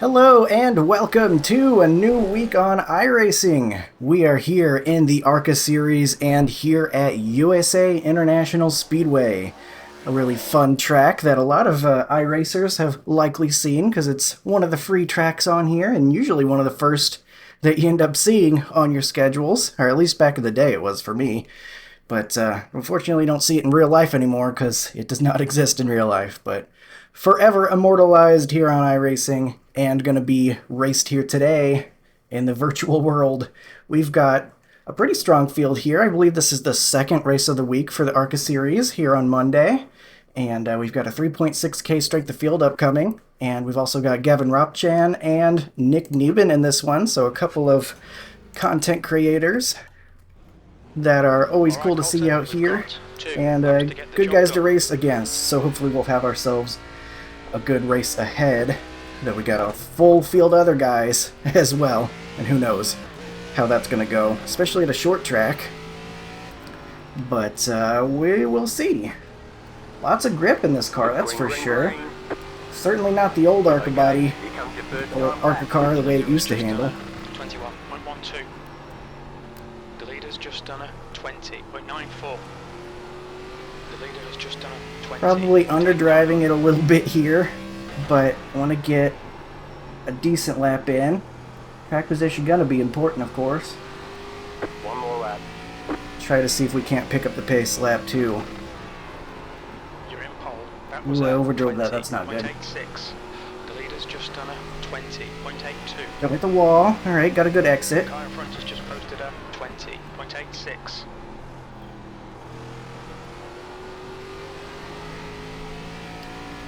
Hello and welcome to a new week on iRacing. We are here in the ARCA series and here at USA International Speedway. A really fun track that a lot of iRacers have likely seen because it's one of the free tracks on here and usually one of the first that you end up seeing on your schedules, or at least back in the day it was for me. But unfortunately don't see it in real life anymore because it does not exist in real life. But forever immortalized here on iRacing and going to be raced here today in the virtual world. We've got a pretty strong field here. I believe this is the second race of the week for the ARCA series here on Monday. And we've got a 3.6K strength of field upcoming. And we've also got Gavin Ropchan and Nick Neben in this one. So a couple of content creators that are always cool to see out here. And good guys to race against. So hopefully we'll have ourselves a good race ahead. That we got a full field of other guys as well. And who knows how that's going to go. Especially at a short track. But we will see. Lots of grip in this car, that's for sure. Certainly not the old ARCA body or ARCA car the way it used to handle. 21.12. The leader's just done a 20.94. The leader has just done a 20. Probably underdriving it a little bit here, but I want to get a decent lap in. Track position gonna be important, of course. One more lap. Try to see if we can't pick up the pace lap 2. Ooh, I overdrove that, that's not good. 8.6. The leader's just done a 20.82. Don't hit the wall. Alright, got a good exit. The car in front has just posted a 20.86.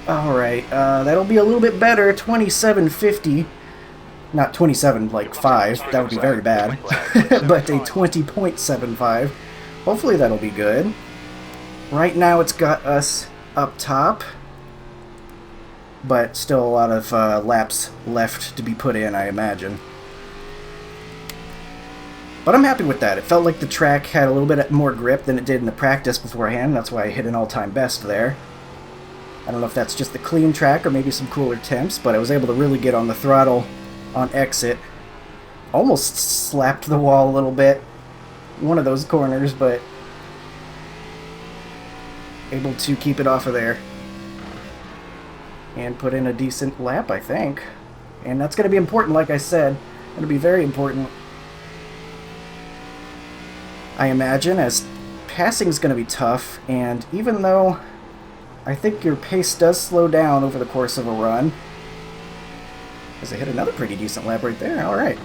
Alright, that'll be a little bit better. 27.50. Not 27 like 5. That would be very bad. But a 20.75. Hopefully that'll be good. Right now it's got us up top, but still a lot of laps left to be put in, I imagine. But I'm happy with that. It felt like the track had a little bit more grip than it did in the practice beforehand. That's why I hit an all-time best there. I don't know if that's just the clean track or maybe some cooler temps, but I was able to really get on the throttle on exit. Almost slapped the wall a little bit. One of those corners, but able to keep it off of there and put in a decent lap, I think. And that's going to be important, like I said. Going to be very important, I imagine, as passing is going to be tough. And even though I think your pace does slow down over the course of a run, because I hit another pretty decent lap right there. All right,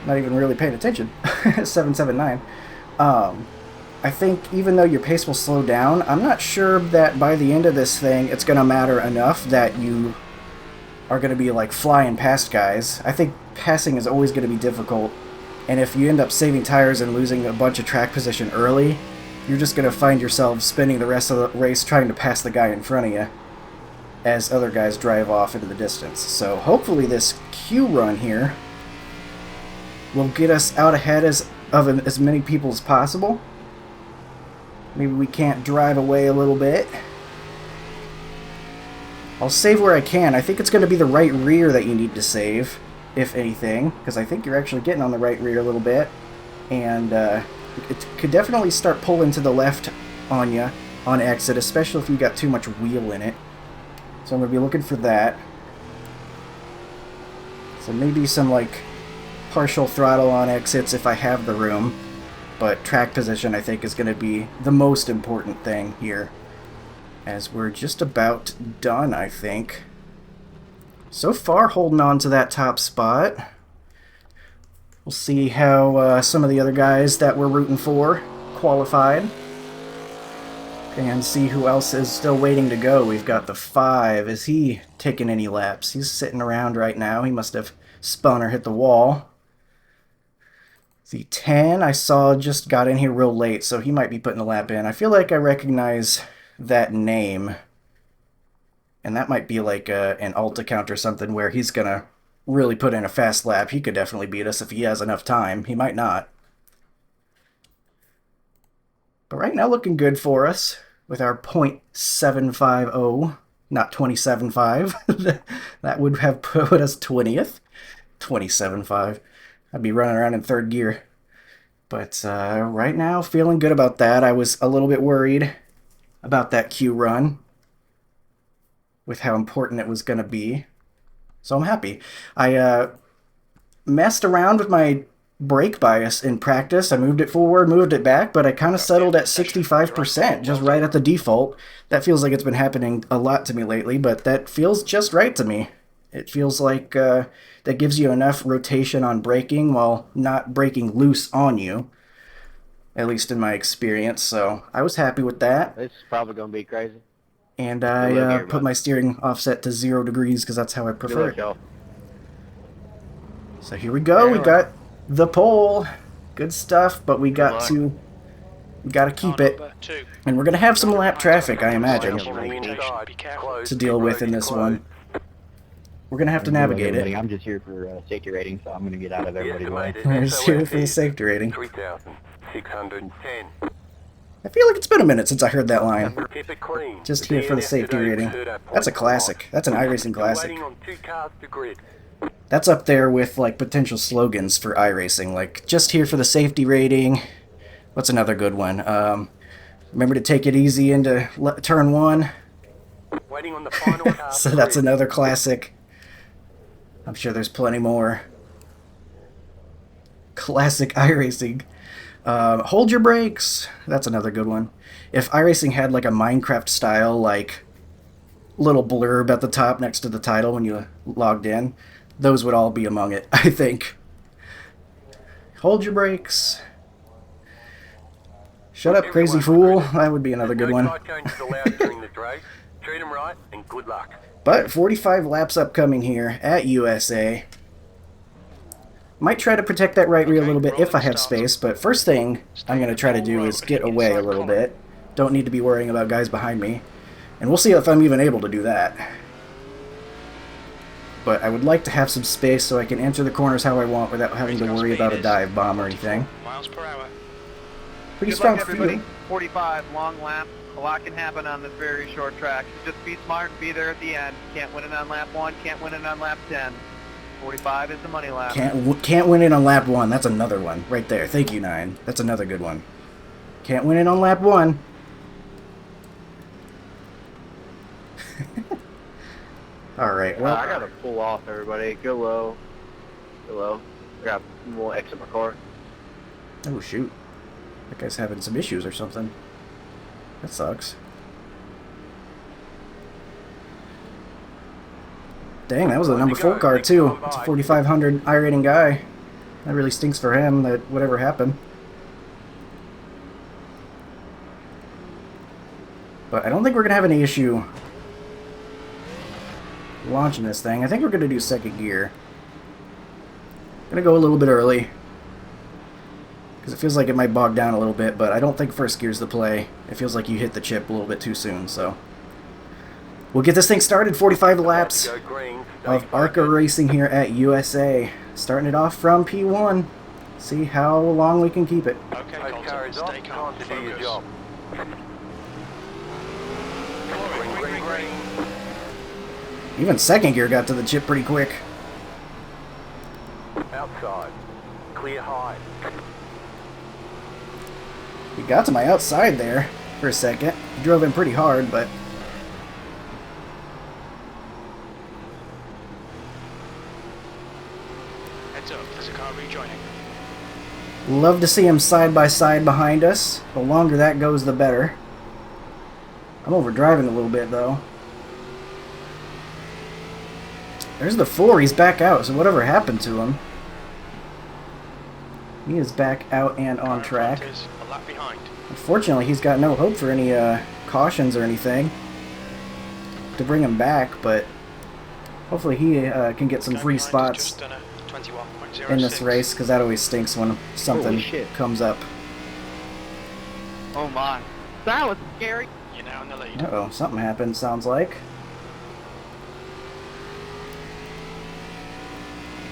not even really paying attention. 7.79. I think even though your pace will slow down, I'm not sure that by the end of this thing it's going to matter enough that you are going to be like flying past guys. I think passing is always going to be difficult, and if you end up saving tires and losing a bunch of track position early, you're just going to find yourself spending the rest of the race trying to pass the guy in front of you as other guys drive off into the distance. So hopefully this Q run here will get us out ahead of as many people as possible. Maybe we can't drive away a little bit. I'll save where I can. I think it's going to be the right rear that you need to save, if anything, because I think you're actually getting on the right rear a little bit. And it could definitely start pulling to the left on you on exit, especially if you got too much wheel in it. So I'm going to be looking for that. So maybe some like partial throttle on exits if I have the room. But track position, I think, is going to be the most important thing here. As we're just about done, I think. So far, holding on to that top spot. We'll see how some of the other guys that we're rooting for qualified. And see who else is still waiting to go. We've got the 5. Is he taking any laps? He's sitting around right now. He must have spun or hit the wall. The 10 I saw just got in here real late, so he might be putting a lap in. I feel like I recognize that name. And that might be like an alt account or something where he's going to really put in a fast lap. He could definitely beat us if he has enough time. He might not. But right now looking good for us with our .750 not 27.5. That would have put us 20th. 27.5. I'd be running around in third gear. But right now, feeling good about that. I was a little bit worried about that Q run with how important it was going to be. So I'm happy. I messed around with my brake bias in practice. I moved it forward, moved it back, but I kind of settled at 65%, just right at the default. That feels like it's been happening a lot to me lately, but that feels just right to me. It feels like that gives you enough rotation on braking while not braking loose on you, at least in my experience. So I was happy with that. This is probably going to be crazy. And Good luck, I put everybody. my steering offset to 0 degrees because that's how I Good prefer luck, it. y'all. So here we go. We got the pole. Good stuff, but we got luck. to keep Car it. number 2. And we're going to have some lap traffic, I imagine, Be careful. to deal with in this one. We're going to have to navigate it. I'm just here for safety rating, so I'm going to get out of everybody's way. We're just here for the safety rating. 3,610. I feel like it's been a minute since I heard that line. Keep it clean. Just here for the safety rating. That's a classic. That's an iRacing classic. Waiting on 2 cars to grid. That's up there with like potential slogans for iRacing, like just here for the safety rating. What's another good one? Remember to take it easy into turn 1. Waiting on the final car. So to that's grid. another classic. I'm sure there's plenty more. Classic iRacing. Hold your brakes. That's another good one. If iRacing had like a Minecraft style, like little blurb at the top next to the title when you logged in, those would all be among it, I think. Hold your brakes. Shut up, crazy fool. That would be another good one. No side changes allowed during the race. Treat them right and good luck. But 45 laps upcoming here at USA. Might try to protect that right rear a little bit if I have space, but first thing I'm going to try to do is get away a little bit. Don't need to be worrying about guys behind me. And we'll see if I'm even able to do that. But I would like to have some space so I can enter the corners how I want without having to worry about a dive bomb or anything. Miles per hour. Pretty Good strong luck, everybody. field. 45, long lap. A lot can happen on this very short track. Just be smart and be there at the end. Can't win it on lap 1, can't win it on lap 10. 45 is the money lap. Can't win it on lap 1. That's another one right there. Thank you, 9. That's another good one. Can't win it on lap 1. Alright, well, I got to pull off, everybody. Go low. Go low. I got a little exit my car. oh shoot. That guy's having some issues or something. That sucks. Dang, that was a number 4 car too. It's a 4500 iRating guy. That really stinks for him that whatever happened. But I don't think we're gonna have any issue launching this thing. I think we're gonna do second gear. Gonna go a little bit early because it feels like it might bog down a little bit, but I don't think first gear's the play. It feels like you hit the chip a little bit too soon, so we'll get this thing started. 45 laps Go green. of ARCA Racing here at USA. Starting it off from P1. See how long we can keep it. Okay, Both Colton, cars off. stay calm. Time to do your Focus. job. Green, green, green. Even second gear got to the chip pretty quick. Outside. Clear high. He got to my outside there for a second. He drove in pretty hard, but Heads up, there's a car rejoining. love to see him side by side behind us. The longer that goes, the better. I'm overdriving a little bit, though. There's the 4. He's back out, so whatever happened to him. He is back out and on Car in track. front is a lap behind. Unfortunately, he's got no hope for any cautions or anything to bring him back, but hopefully he can get some Guy free behind has spots just done a 21.06. in this race, because that always stinks when something Holy shit. comes up. Oh my. That was scary. You're now in the lead. Uh-oh, something happened, sounds like.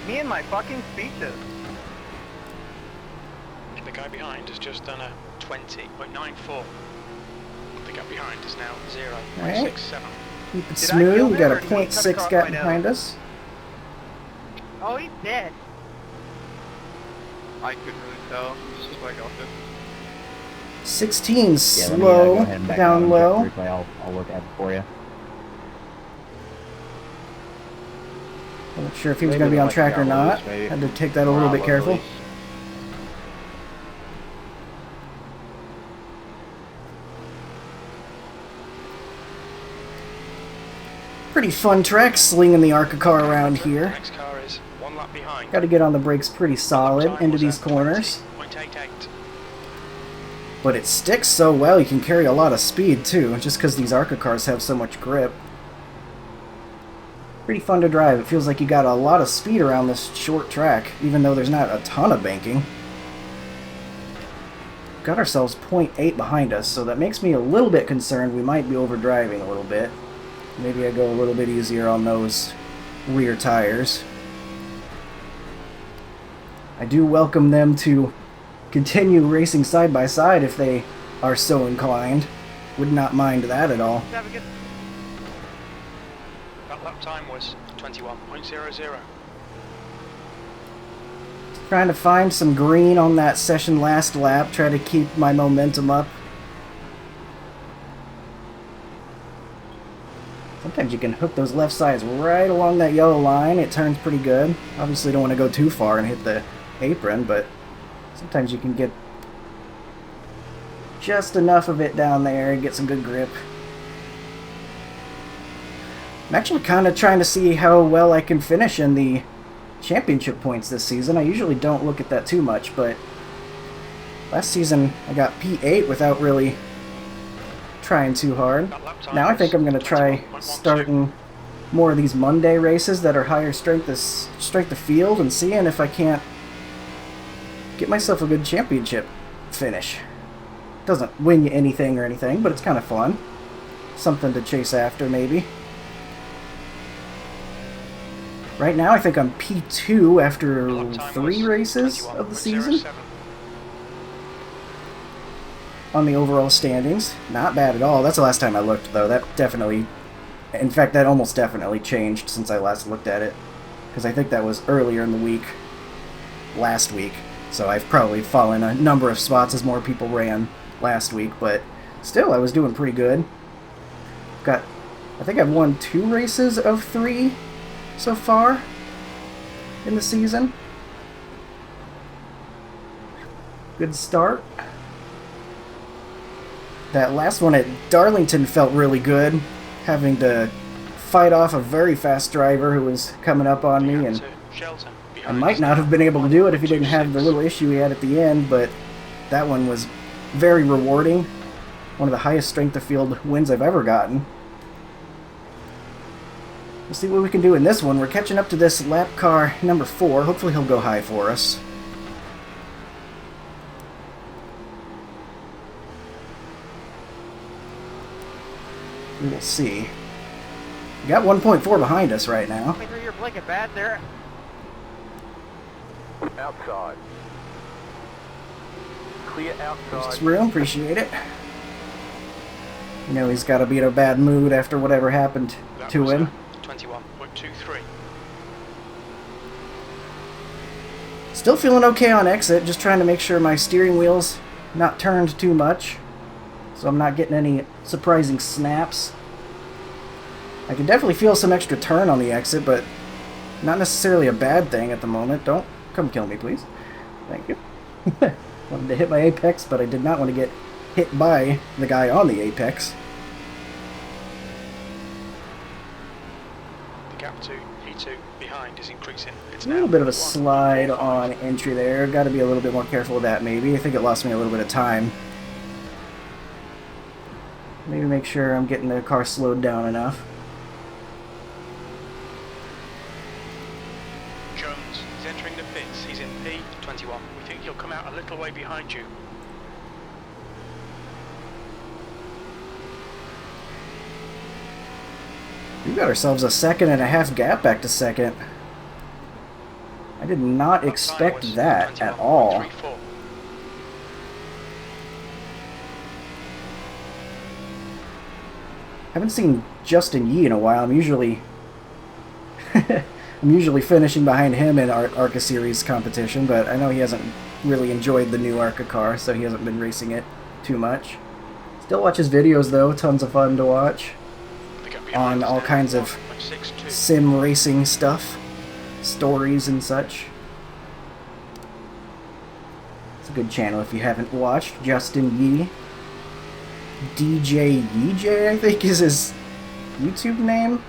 Me and my fucking speeches. The guy behind has just done a 20.94. The gap behind is now 0.67. Keep it Did I kill smooth. We got him, a or did he cut 0.6 across gap my nose? behind us. Oh, he's dead. I couldn't really tell. It's just like off it. 16 Yeah, let me slow go ahead and back out down and check low. the replay. I'll look at it for you. Wasn't sure if he was Maybe going to be on like track or got not. loose, maybe. Had to take that a little bit careful. Loose. Pretty fun track slinging the ARCA car around The here. next car is one lap behind. Got to get on the brakes pretty solid Time into was these at corners. 20.88. But it sticks so well, you can carry a lot of speed too, just because these ARCA cars have so much grip. Pretty fun to drive. It feels like you got a lot of speed around this short track, even though there's not a ton of banking. Got ourselves 0.8 behind us, so that makes me a little bit concerned we might be overdriving a little bit. Maybe I go a little bit easier on those rear tires. I do welcome them to continue racing side by side if they are so inclined. Would not mind that at all. Have a good. That lap time was 21.00. Trying to find some green on that session last lap, try to keep my momentum up. Sometimes you can hook those left sides right along that yellow line. It turns pretty good. Obviously don't want to go too far and hit the apron, but sometimes you can get just enough of it down there and get some good grip. I'm actually kind of trying to see how well I can finish in the championship points this season. I usually don't look at that too much, but last season I got P8 without really trying too hard. That lap time Now I think I'm going to was try 21.12. starting more of these Monday races that are higher strength of field and seeing if I can't get myself a good championship finish. Doesn't win you anything or anything, but it's kind of fun. Something to chase after, maybe. Right now, I think I'm P2 after Lap time 3 was races of the season 21.07. on the overall standings. Not bad at all. That's the last time I looked, though. That definitely... In fact, that almost definitely changed since I last looked at it. Because I think that was earlier in the week. Last week. So I've probably fallen a number of spots as more people ran last week. But still, I was doing pretty good. I think I've won 2 races of 3 so far in the season. Good start. That last one at Darlington felt really good, having to fight off a very fast driver who was coming up on me, and Shelton I behind might us not have been able to do it if he didn't have the little issue he had at the end, but that one was very rewarding. One of the highest strength of field wins I've ever gotten. We'll see what we can do in this one. We're catching up to this lap car number 4. Hopefully he'll go high for us. We will see. We got 1.4 behind us right now. Make sure you're blinking bad there. Outside. Clear outside. Just real, appreciate it. You know he's got to be in a bad mood after whatever happened That to was him. at 21.23. Still feeling okay on exit, just trying to make sure my steering wheel's not turned too much, so I'm not getting any surprising snaps. I can definitely feel some extra turn on the exit, but not necessarily a bad thing at the moment. Don't come kill me, please. Thank you. Wanted to hit my apex, but I did not want to get hit by the guy on the apex. The gap to P2 behind is increasing. It's A little now bit of a 1.45. slide on entry there. Got to be a little bit more careful with that, maybe. I think it lost me a little bit of time. Maybe make sure I'm getting the car slowed down enough. Jones is entering the pits. He's in P21. We think he'll come out a little way behind you. We got ourselves a 1.5 gap back to second. I did not Lap time expect was that at all. 21.34. Haven't seen Justin Yee in a while. I'm usually finishing behind him in ARCA series competition, but I know he hasn't really enjoyed the new ARCA car, so he hasn't been racing it too much. Still watch his videos though, tons of fun to watch on all kinds of sim racing stuff, stories and such. It's a good channel if you haven't watched. Justin Yee. DJ Yeej, I think is his YouTube name.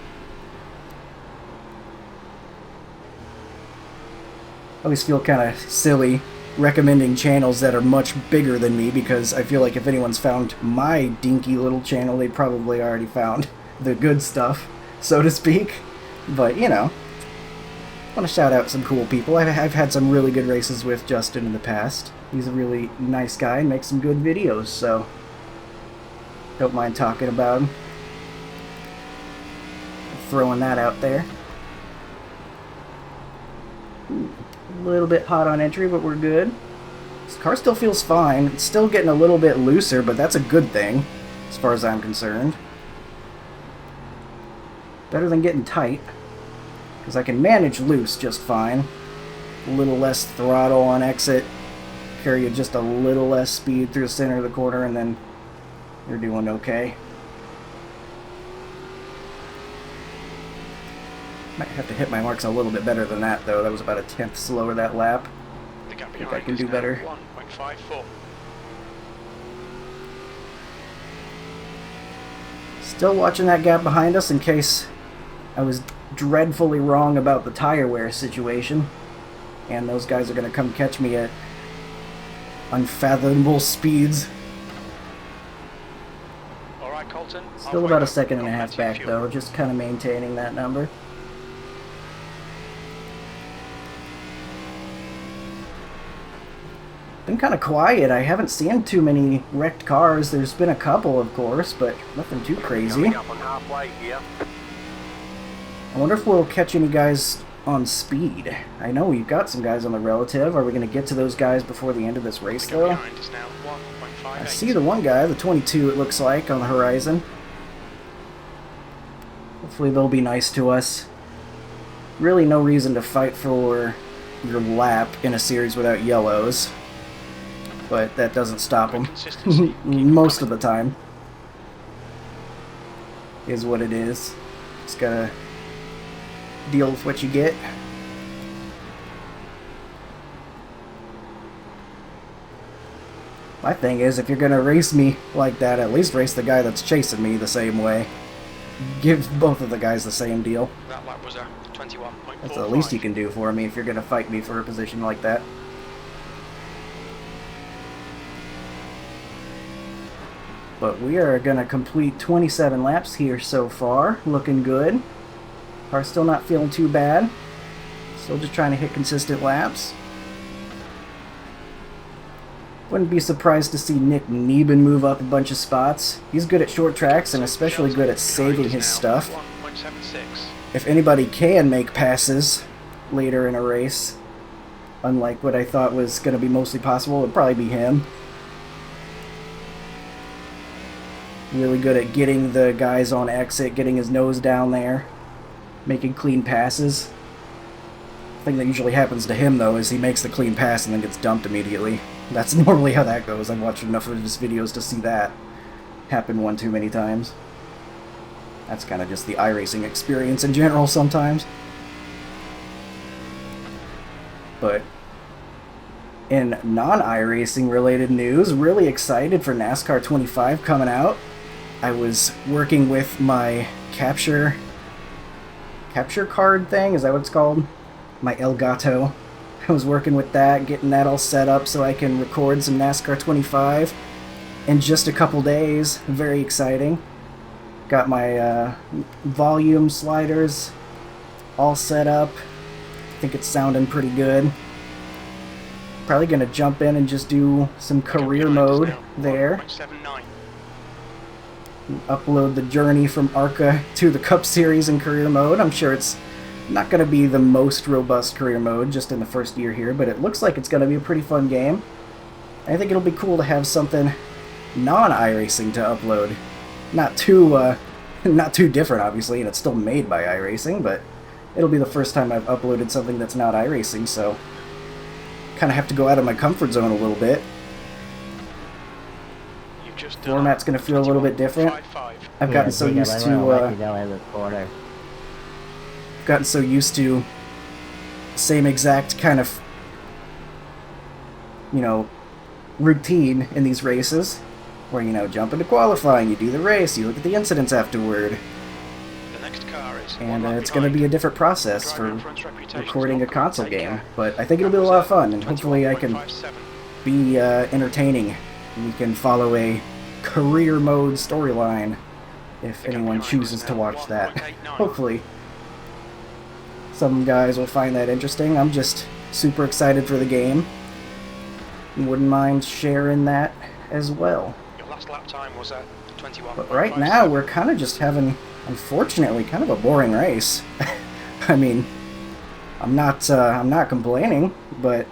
I always feel kind of silly recommending channels that are much bigger than me, because I feel like if anyone's found my dinky little channel, they probably already found the good stuff, so to speak. But, you know, I want to shout out some cool people. I've had some really good races with Justin in the past. He's a really nice guy and makes some good videos, so don't mind talking about him. Throwing that out there. A little bit hot on entry, but we're good. This car still feels fine. It's still getting a little bit looser, but that's a good thing, as far as I'm concerned. Better than getting tight, because I can manage loose just fine. A little less throttle on exit, carry you just a little less speed through the center of the corner, and then you're doing okay. Might have to hit my marks a little bit better than that, though. That was about a 10th slower that lap. The gap I think I behind can is do now better. 1.54. Still watching that gap behind us in case I was dreadfully wrong about the tire wear situation. And those guys are going to come catch me at unfathomable speeds. Alright, Colton. Still about a second and a half back, though. Just kind of maintaining that number. Been kind of quiet. I haven't seen too many wrecked cars. There's been a couple, of course, but nothing too crazy. Coming up on halfway here. I wonder if we'll catch any guys on speed. I know we've got some guys on the relative. Are we going to get to those guys before the end of this race, The gap though? behind is now 1.58. I see the one guy, the 22 it looks like, on the horizon. Hopefully they'll be nice to us. Really no reason to fight for your lap in a series without yellows. But that doesn't stop them. Consistency. Most of the time. Is what it is. Just gotta deal with what you get. My thing is, if you're gonna race me like that, at least race the guy that's chasing me the same way. Give both of the guys the same deal. That lap was a 21.45. That's the least you can do for me if you're gonna fight me for a position like that. But we are gonna complete 27 laps here so far. Looking good. Car's still not feeling too bad. Still just trying to hit consistent laps. Wouldn't be surprised to see Nick Neben move up a bunch of spots. He's good at short tracks and especially good at saving his stuff. 1.76. If anybody can make passes later in a race, unlike what I thought was going to be mostly possible, it would probably be him. Really good at getting the guys on exit, getting his nose down there, making clean passes. The thing that usually happens to him, though, is he makes the clean pass and then gets dumped immediately. That's normally how that goes. I've watched enough of his videos to see that happen one too many times. That's kind of just the iRacing experience in general sometimes. But in non-iRacing related news, really excited for NASCAR 25 coming out. I was working with my capture card thing, is that what it's called? My Elgato. I was working with that, getting that all set up so I can record some NASCAR 25 in just a couple days. Very exciting. Got my volume sliders all set up. I think it's sounding pretty good. Probably gonna jump in and just do some career mode there. 1.79. Upload the journey from ARCA to the Cup Series in career mode. I'm sure it's not going to be the most robust career mode just in the first year here, but it looks like it's going to be a pretty fun game. I think it'll be cool to have something non-iRacing to upload. Not too Not too different, obviously, and it's still made by iRacing, but it'll be the first time I've uploaded something that's not iRacing, so kind of have to go out of my comfort zone a little bit. You've just Format's going to feel a little bit different. 21.55. I've gotten so used to same exact kind of, you know, routine in these races, where, you know, jump into qualifying, you do the race, you look at the incidents afterward, The next car is and one lap it's going to behind. be a different process Driver in for front's reputation recording is a not console good. Take game, care. but I think it'll be a lot of fun, and hopefully I can 21.57. be entertaining. We can follow a career mode storyline if anyone chooses to watch that. Hopefully some guys will find that interesting. I'm just super excited for the game. Wouldn't mind sharing that as well. Your last lap time was at 21.57. But right now we're kind of just having, unfortunately, kind of a boring race. I mean, I'm not complaining, but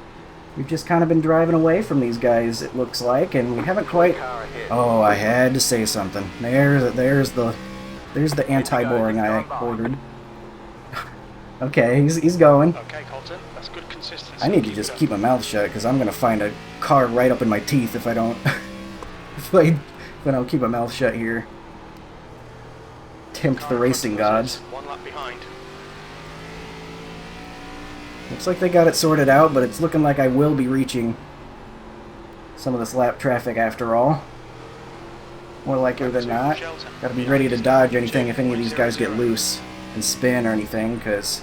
we've just kind of been driving away from these guys, it looks like, and we haven't quite. Car ahead. Oh, I had to say something. There's the anti-boring I ordered. Okay, he's going. Okay, Colton, that's good consistency. I need to just keep my mouth shut because I'm gonna find a car right up in my teeth if I don't if I don't keep my mouth shut here. Tempt the racing gods. One lap behind. Looks like they got it sorted out, but it's looking like I will be reaching some of this lap traffic after all. More likely than not. Gotta be ready to dodge anything if any of these guys get loose and spin or anything, because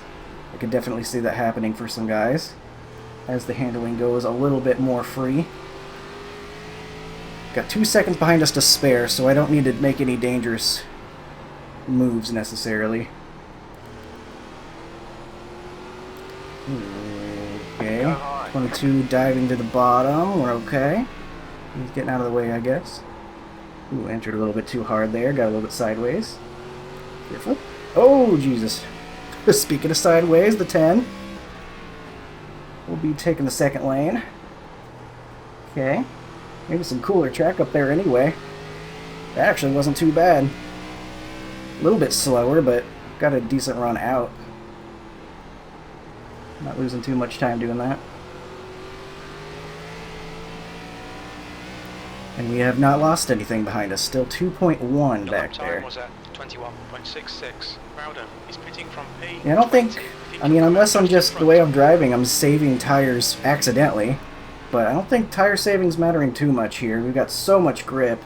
I could definitely see that happening for some guys as the handling goes a little bit more free. Got 2 seconds behind us to spare, so I don't need to make any dangerous moves necessarily. Okay, 22 diving to the bottom, we're okay. He's getting out of the way, I guess. Ooh, entered a little bit too hard there, got a little bit sideways. Careful. Oh, Jesus. Speaking of sideways, the 10 will be taking the second lane. Okay. Maybe some cooler track up there anyway. That actually wasn't too bad. A little bit slower, but got a decent run out. Not losing too much time doing that. And we have not lost anything behind us. Still 2.1 back there. Was at 21.66. Rowden is pitting from P. Yeah, I don't think, I mean, unless I'm just, the way I'm driving, I'm saving tires accidentally. But I don't think tire saving's mattering too much here. We've got so much grip.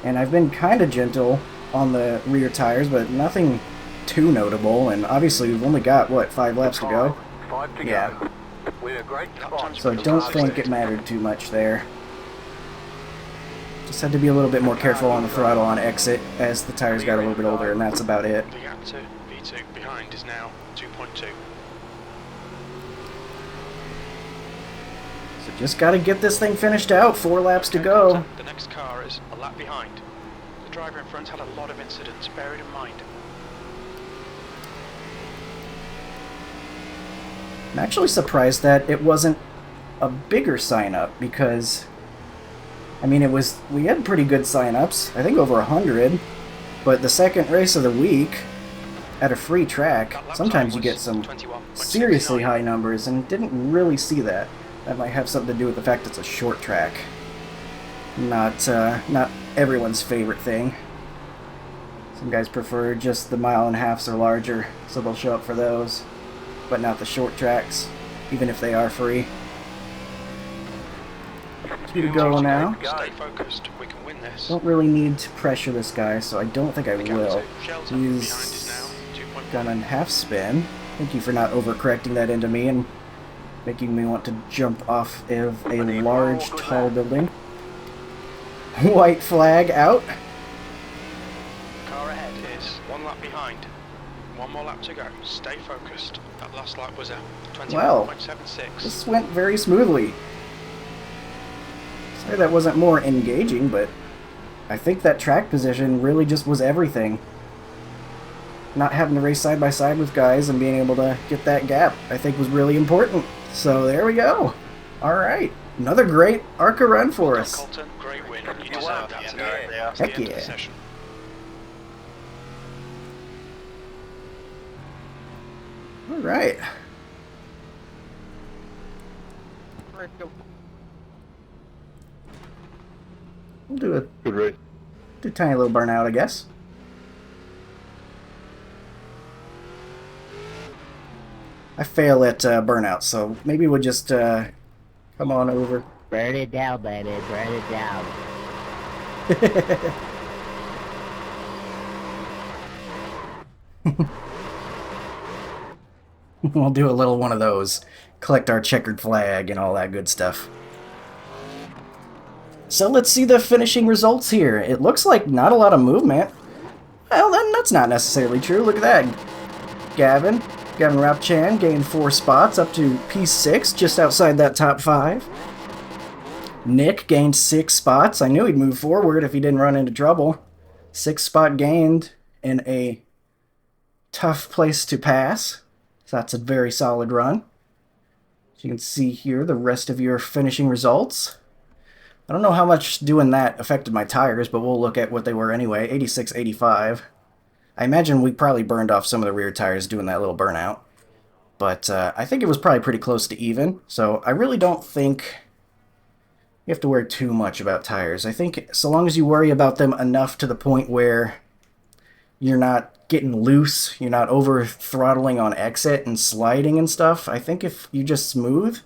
And I've been kind of gentle on the rear tires, but nothing too notable. And obviously we've only got, what, 5 laps to go? 5 to Yeah. go. We're a great spot. So I don't think it mattered too much there. Just had to be a little bit more careful on the throttle on exit as the tires got a little bit older, and that's about it. The gap to V2 behind is now 2.2. So just got to get this thing finished out. 4 laps to go. The next car is a lap behind. The driver in front had a lot of incidents, bear it in mind. I'm actually surprised that it wasn't a bigger sign-up, because I mean, we had pretty good sign-ups, I think over 100, but the second race of the week at a free track, sometimes you get some seriously high numbers, and didn't really see that. That might have something to do with the fact it's a short track. Not everyone's favorite thing. Some guys prefer just the 1.5 miles or larger, so they'll show up for those, but not the short tracks, even if they are free. 2 to go now. Stay focused, we can win this. Don't really need to pressure this guy, so I don't think I The gap will. to Shelton behind is He's now 2.1. gonna half spin. Thank you for not overcorrecting that into me and making me want to jump off of a large, tall building. White flag out. Car ahead is 1 lap behind. 1 more lap to go. Stay focused. That last lap was at 21.76. This went very smoothly. Sorry that wasn't more engaging, but I think that track position really just was everything. Not having to race side by side with guys and being able to get that gap, I think, was really important. So there we go. Alright, another great ARCA run for us. Colton, great win. You deserve that today. Heck yeah. All right. We'll do Good race. a tiny little burnout, I guess. I fail at burnout, so maybe we'll just come on over. Burn it down, baby. Burn it down. We'll do a little one of those. Collect our checkered flag and all that good stuff. So let's see the finishing results here. It looks like not a lot of movement. Well, then that's not necessarily true. Look at that. Gavin Rapchan gained 4 spots up to P6, just outside that top 5. Nick gained 6 spots. I knew he'd move forward if he didn't run into trouble. 6 spot gained in a tough place to pass. So that's a very solid run. So you can see here the rest of your finishing results. I don't know how much doing that affected my tires, but we'll look at what they were anyway. 86, 85. I imagine we probably burned off some of the rear tires doing that little burnout. But I think it was probably pretty close to even. So I really don't think you have to worry too much about tires. I think so long as you worry about them enough to the point where you're not getting loose, you're not over throttling on exit and sliding and stuff. I think if you just smooth,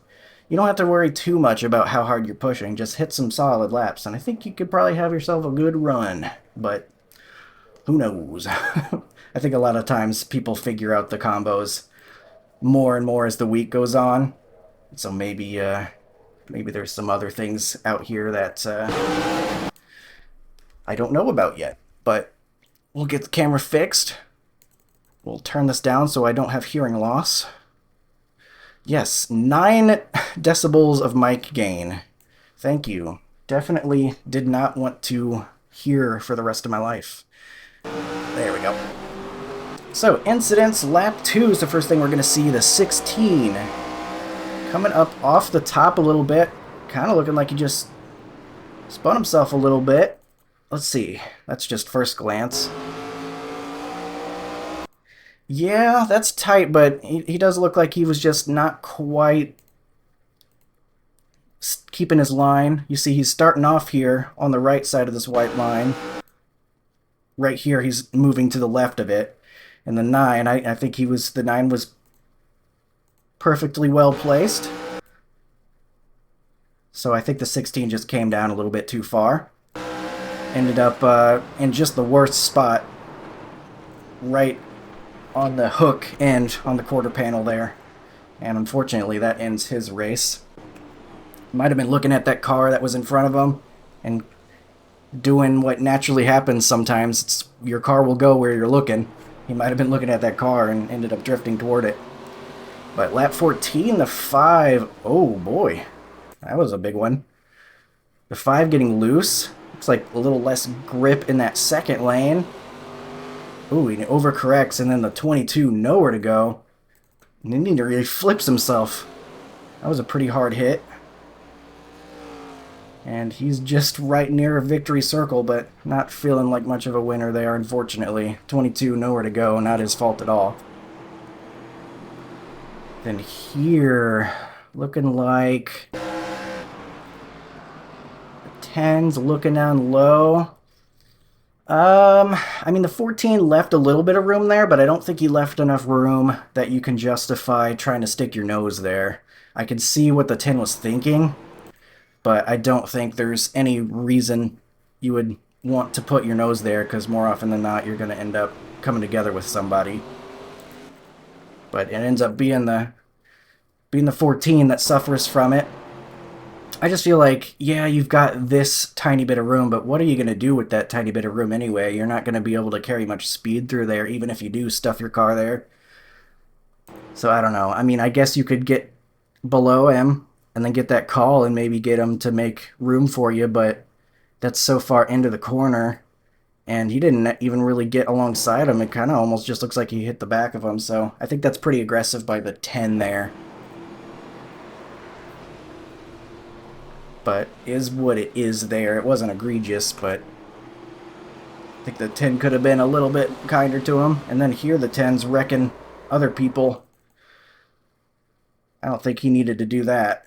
you don't have to worry too much about how hard you're pushing. Just hit some solid laps, and I think you could probably have yourself a good run. But who knows? I think a lot of times people figure out the combos more and more as the week goes on. So maybe there's some other things out here that I don't know about yet. But we'll get the camera fixed. We'll turn this down so I don't have hearing loss. Yes, 9 decibels of mic gain. Thank you. Definitely did not want to hear for the rest of my life. There we go. So, incidents, lap 2 is the first thing we're going to see. The 16. Coming up off the top a little bit. Kind of looking like he just spun himself a little bit. Let's see. That's just first glance. Yeah, that's tight, but he does look like he was just not quite keeping his line. You see, he's starting off here on the right side of this white line. Right here, he's moving to the left of it. And the 9, I think the 9 was perfectly well placed. So I think the 16 just came down a little bit too far. Ended up in just the worst spot, right on the hook end on the quarter panel there. And unfortunately that ends his race. Might have been looking at that car that was in front of him and doing what naturally happens sometimes. It's your car will go where you're looking. He might have been looking at that car and ended up drifting toward it. But lap 14, the 5, oh boy, that was a big one. The 5 getting loose. Looks like a little less grip in that second lane. Ooh, he overcorrects, and then the 22 nowhere to go. And then he really flips himself. That was a pretty hard hit. And he's just right near a victory circle, but not feeling like much of a winner there, unfortunately. 22 nowhere to go, not his fault at all. Then here, looking like 10's looking down low. I mean, the 14 left a little bit of room there, but I don't think he left enough room that you can justify trying to stick your nose there. I can see what the 10 was thinking, but I don't think there's any reason you would want to put your nose there, because more often than not, you're going to end up coming together with somebody. But it ends up being the 14 that suffers from it. I just feel like, yeah, you've got this tiny bit of room, but what are you going to do with that tiny bit of room anyway? You're not going to be able to carry much speed through there, even if you do stuff your car there. So I don't know. I mean, I guess you could get below him and then get that call and maybe get him to make room for you, but that's so far into the corner, and he didn't even really get alongside him. It kind of almost just looks like he hit the back of him, so I think that's pretty aggressive by the 10 there. But is what it is there. It wasn't egregious, but I think the 10 could have been a little bit kinder to him. And then here the 10's wrecking other people I don't think he needed to do that.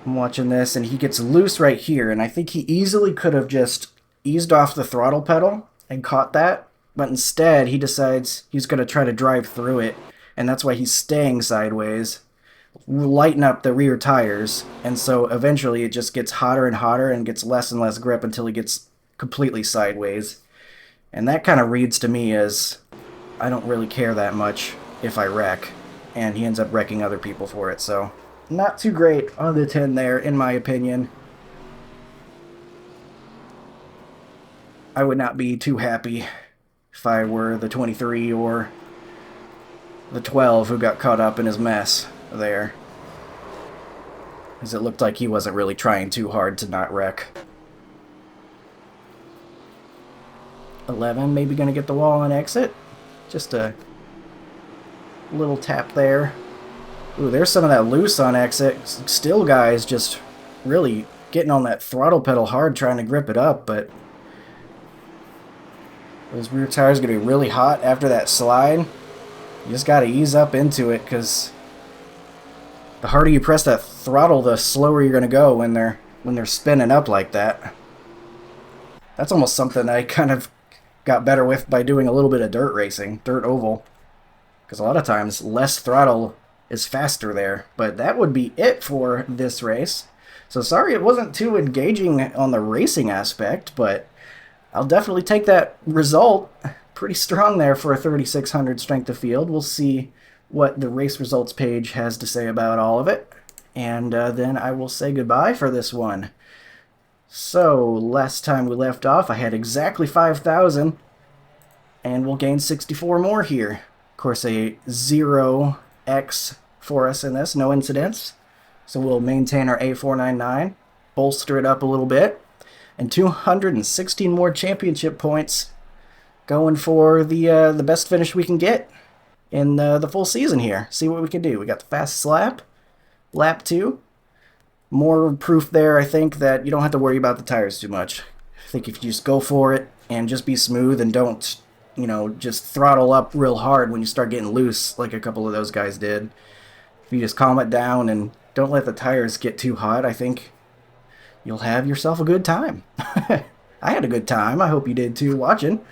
I'm watching this, and he gets loose right here, and I think he easily could have just eased off the throttle pedal and caught that, but instead he decides he's going to try to drive through it, and that's why he's staying sideways, lighten up the rear tires, and so eventually it just gets hotter and hotter and gets less and less grip until he gets completely sideways. And that kind of reads to me as, I don't really care that much if I wreck, and he ends up wrecking other people for it, so not too great on the 10 there, in my opinion. I would not be too happy if I were the 23 or the 12 who got caught up in his mess there, because it looked like he wasn't really trying too hard to not wreck. 11 maybe going to get the wall on exit. Just a little tap there. Ooh, there's some of that loose on exit. Still, guys, just really getting on that throttle pedal hard, trying to grip it up, but those rear tires are going to be really hot after that slide. You just got to ease up into it, because the harder you press that throttle, the slower you're going to go when they're spinning up like that. That's almost something I kind of got better with by doing a little bit of dirt racing, dirt oval, because a lot of times less throttle is faster there. But that would be it for this race. So sorry it wasn't too engaging on the racing aspect, but I'll definitely take that result. Pretty strong there for a 3600 strength of field. We'll see what the race results page has to say about all of it, and then I will say goodbye for this one. So last time we left off, I had exactly 5,000, and we'll gain 64 more here. Of course, a 0x for us in this, no incidents. So we'll maintain our A499, bolster it up a little bit, and 216 more championship points, going for the best finish we can get in the full season here. See what we can do. We got the fastest lap, lap 2. More proof there, I think, that you don't have to worry about the tires too much. I think if you just go for it and just be smooth and don't, you know, just throttle up real hard when you start getting loose like a couple of those guys did. If you just calm it down and don't let the tires get too hot, I think you'll have yourself a good time. I had a good time. I hope you did too watching.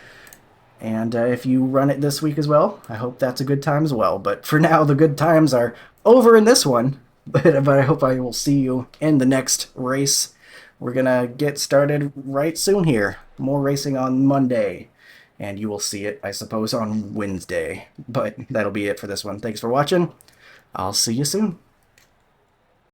And if you run it this week as well, I hope that's a good time as well. But for now, the good times are over in this one. But I hope I will see you in the next race. We're going to get started right soon here. More racing on Monday. And you will see it, I suppose, on Wednesday. But that'll be it for this one. Thanks for watching. I'll see you soon.